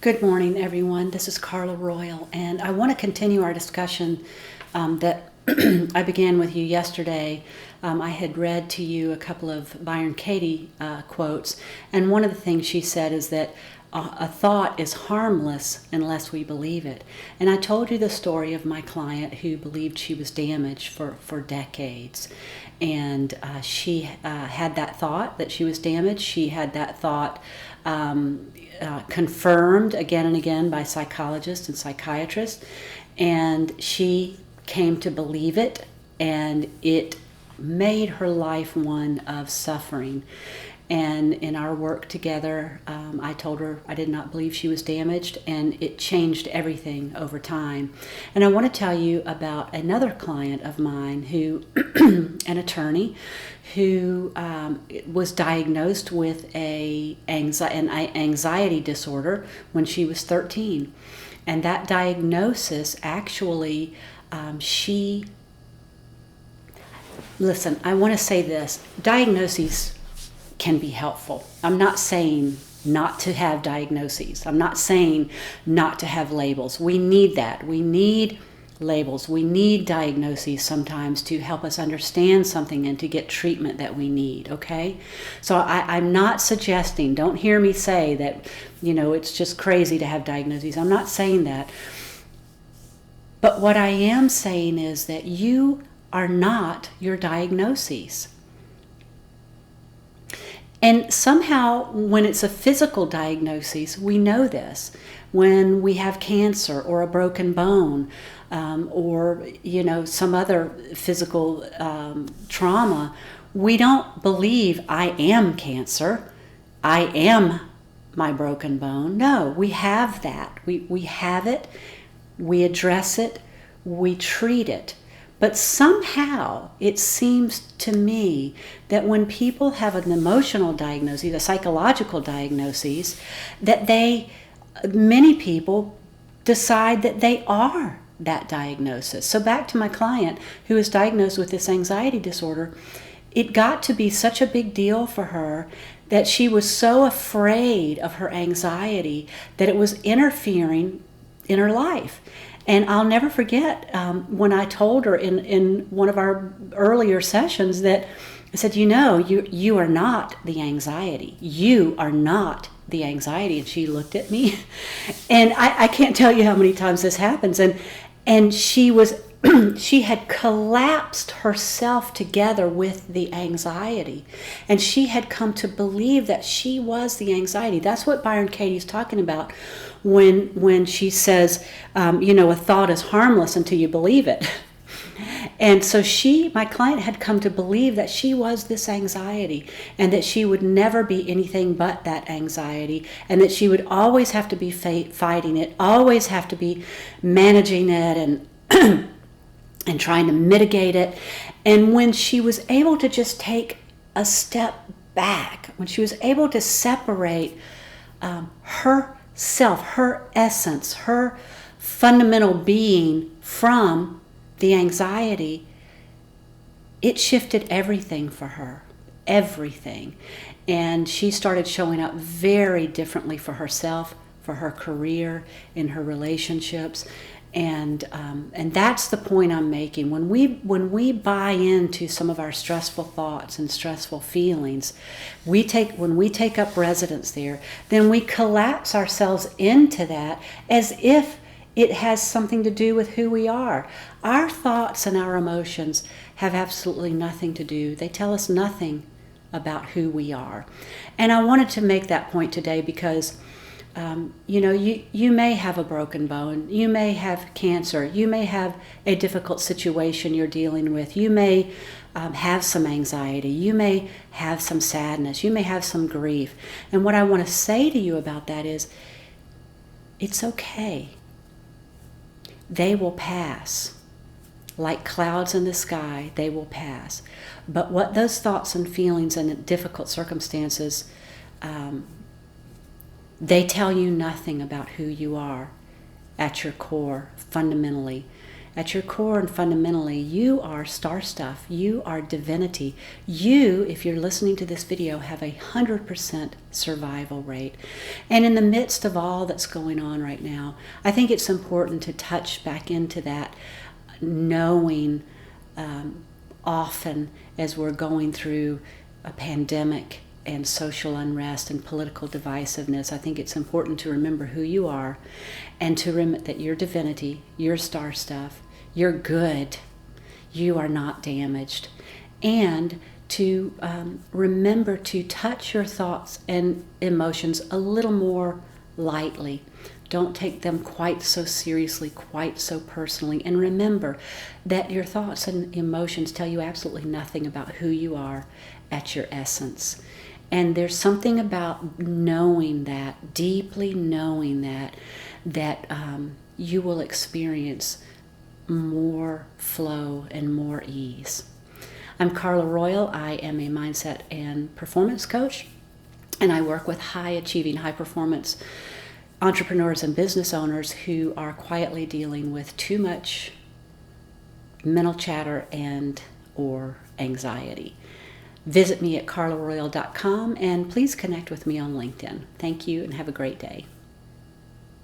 Good morning, everyone. This is Carla Royal, and I want to continue our discussion that I began with you yesterday. I had read to you a couple of Byron Katie quotes, and one of the things she said is that a thought is harmless unless we believe it. And I told you the story of my client who believed she was damaged for decades. And she had that thought that she was damaged. She had that thought confirmed again and again by psychologists and psychiatrists. And she came to believe it, and it made her life one of suffering. And in our work together, I told her I did not believe she was damaged, and it changed everything over time. And I want to tell you about another client of mine who, an attorney, who was diagnosed with an anxiety disorder when she was 13. And that diagnosis actually, listen, I want to say this, diagnoses can be helpful. I'm not saying not to have diagnoses. I'm not saying not to have labels. We need that. We need labels. We need diagnoses sometimes to help us understand something and to get treatment that we need, okay? So I'm not suggesting, don't hear me say that, it's just crazy to have diagnoses. I'm not saying that. But what I am saying is that you are not your diagnoses. And somehow, when it's a physical diagnosis, we know this. When we have cancer or a broken bone, or some other physical trauma, we don't believe I am cancer, I am my broken bone. No, we have that. We have it, we address it, we treat it. But somehow it seems to me that when people have an emotional diagnosis, a psychological diagnosis, that many people decide that they are that diagnosis. So back to my client who was diagnosed with this anxiety disorder, it got to be such a big deal for her that she was so afraid of her anxiety that it was interfering in her life. And I'll never forget when I told her in one of our earlier sessions that I said, you are not the anxiety. You are not the anxiety. And she looked at me, and I can't tell you how many times this happens. And she was, she had collapsed herself together with the anxiety. And she had come to believe that she was the anxiety. That's what Byron Katie's talking about when she says, a thought is harmless until you believe it. And so my client had come to believe that she was this anxiety, and that she would never be anything but that anxiety, and that she would always have to be fighting it, always have to be managing it and and trying to mitigate it. And when she was able to just take a step back, when she was able to separate herself, her essence, her fundamental being from the anxiety, it shifted everything for her, everything. And she started showing up very differently for herself, for her career, in her relationships. And that's the point I'm making. When we buy into some of our stressful thoughts and stressful feelings, when we take up residence there, then we collapse ourselves into that as if it has something to do with who we are. Our thoughts and our emotions have absolutely nothing to do. They tell us nothing about who we are. And I wanted to make that point today because you may have a broken bone, you may have cancer, you may have a difficult situation you're dealing with, you may have some anxiety, you may have some sadness, you may have some grief. And what I want to say to you about that is, it's okay. They will pass. Like clouds in the sky, they will pass. But what those thoughts and feelings and difficult circumstances, they tell you nothing about who you are at your core, fundamentally. At your core and fundamentally, you are star stuff. You are divinity. You, if you're listening to this video, have 100% survival rate. And in the midst of all that's going on right now, I think it's important to touch back into that knowing often as we're going through a pandemic and social unrest and political divisiveness. I think it's important to remember who you are and to remember that you're divinity, you're star stuff, you're good, you are not damaged, and to remember to touch your thoughts and emotions a little more lightly. Don't take them quite so seriously, quite so personally, and remember that your thoughts and emotions tell you absolutely nothing about who you are at your essence. And there's something about knowing that, deeply knowing that you will experience more flow and more ease. I'm Carla Royal. I am a mindset and performance coach, and I work with high-achieving, high-performance entrepreneurs and business owners who are quietly dealing with too much mental chatter and or anxiety. Visit me at carlaroyal.com and please connect with me on LinkedIn. Thank you and have a great day.